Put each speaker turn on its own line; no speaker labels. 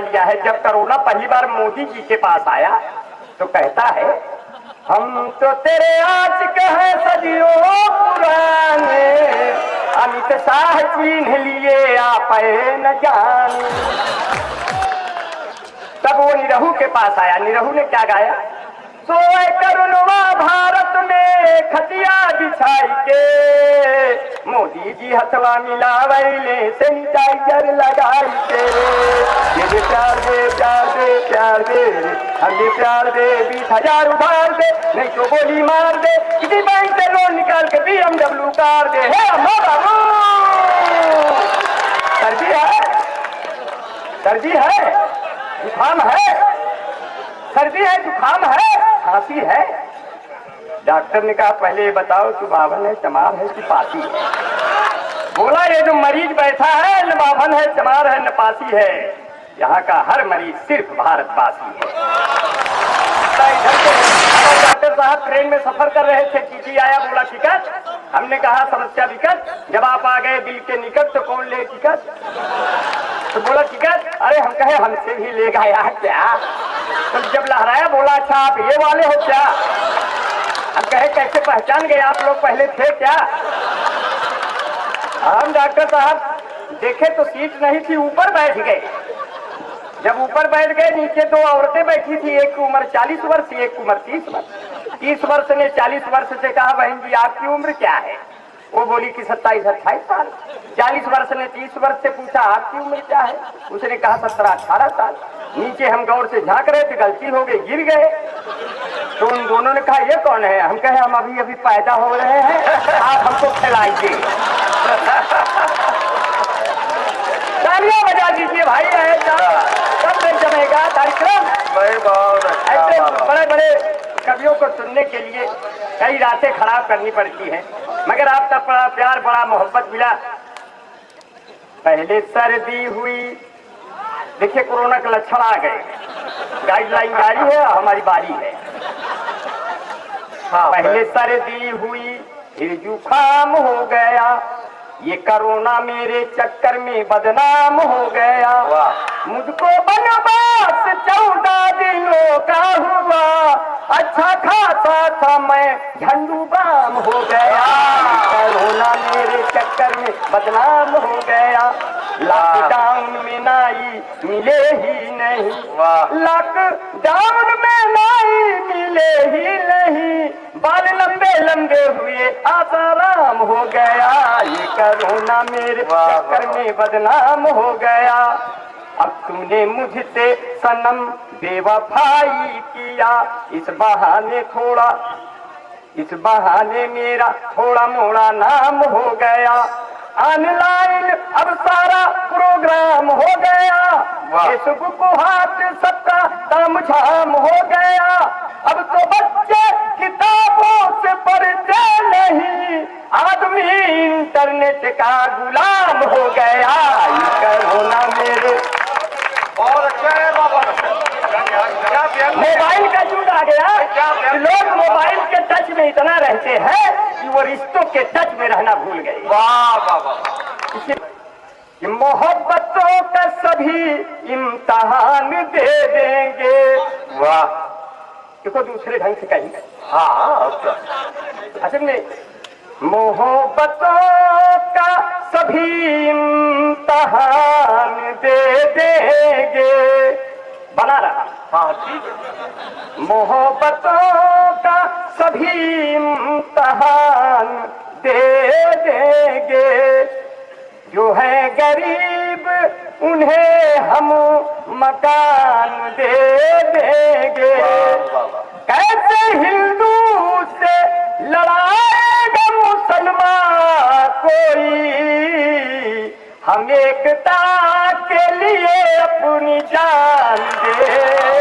लिया है। जब कोरोना पहली बार मोदी जी के पास आया तो कहता है, हम तो तेरे आशिक हैं सदियों पुराने, अमित शाह चिन्ह लिए आप न जाने। तब वो निरहू के पास आया। निरहू ने क्या गाया? सोए करुणवा भारत में खटिया बिछाई के, मोदी जी हथवा मिलावैले सैनिटाइजर लगाई के। ये प्यार दे प्यार दे प्यार दे, हमें प्यार दे 20,000 उधार दे, नहीं तो गोली मार दे, किसी बैंक से लोन निकाल के BMW कार दे। हे अम्मा बाबू, सर्दी है, सर्दी है, जुकाम है, सर्दी है, जुकाम है, खांसी है। डॉक्टर ने कहा पहले ये बताओ तू बावन है, चमार है कि पासी है? बोला ये जो मरीज बैठा है न बावन है, चमार है, न पासी है, यहाँ का हर मरीज सिर्फ भारतवासी है। डॉक्टर साहब ट्रेन में सफर कर रहे थे, टीटी आया, बोला टिकट। हमने कहा समस्या विकट, जब आप आ गए दिल के निकट तो कौन ले टिकट? तो बोला टिकट। अरे हम कहे हमसे भी ले गया क्या? तो जब लहराया बोला अच्छा आप ये वाले हो क्या? हम कहे कैसे पहचान गए, आप लोग पहले थे क्या? हम डॉक्टर साहब देखे तो सीट नहीं थी, ऊपर बैठ गए। जब ऊपर बैठ गए नीचे दो औरतें बैठी थी, एक की उम्र 40 वर्ष, एक की उम्र 30 वर्ष। 30 वर्ष ने 40 वर्ष से कहा बहन जी आपकी उम्र क्या है? वो बोली कि 27-28 साल। 40 वर्ष ने 30 वर्ष से पूछा आपकी उम्र क्या है? उसने कहा 17-18 साल। नीचे हम गौर से झांक रहे थे, गलती हो गई, गिर गए। तो उन दोनों ने कहा ये कौन है? हम कहे हम अभी अभी पैदा हो रहे हैं, आप हमको खिलाइए। तालियां बजा दीजिए भाई, कब तक जमेगा कार्यक्रम? ऐसे बड़े बड़े कवियों को सुनने के लिए कई रातें खराब करनी पड़ती हैं, मगर आपका बड़ा प्यार, बड़ा मोहब्बत मिला। पहले सर्दी हुई, देखिए कोरोना के लक्षण आ गए, गाइडलाइन जारी है, हमारी बारी है। पहले सर्दी हुई फिर जुकाम हो गया, ये कोरोना मेरे चक्कर में बदनाम हो गया। मुझको बनवास 14 दिनों का हुआ, अच्छा खासा था मैं झंडू बाम हो गया। कोरोना मेरे चक्कर में बदनाम हो गया, लॉकडाउन में नाई मिले ही नहीं, लॉकडाउन में नाई मिले ही नहीं, बाल लंबे लंबे हुए आसाराम हो गया। ये कोरोना मेरे चक्कर में बदनाम हो गया। अब तूने मुझसे सनम बेवफाई किया, इस बहाने मेरा थोड़ा मोड़ा नाम हो गया। ऑनलाइन अब सारा प्रोग्राम हो गया, फेसबुक हाथ सबका ताम झाम हो गया। अब तो बच्चे किताबों से पढ़ते नहीं, आदमी इंटरनेट का गुलाम हो गया। कोरोना मेरे और अच्छा है बाबा, मोबाइल का युग आ गया। लोग मोबाइल के टच में इतना रहते हैं कि वो रिश्तों के टच में रहना भूल गए। वाह वाह वाह। मोहब्बतों का सभी इम्तिहान दे देंगे। वाह, देखो दूसरे ढंग से कहीं। हाँ असल में मोहब्बतों का सभी इम्तिहान दे देंगे, बना रहा। हाँ ठीक है। मोहब्बतों का सभी इम्तिहान दे देंगे, जो है गरीब उन्हें हम मकान दे देंगे। कैसे हिंदू से लड़ाएगा मुसलमान कोई, हम एकता के लिए अपनी जान दे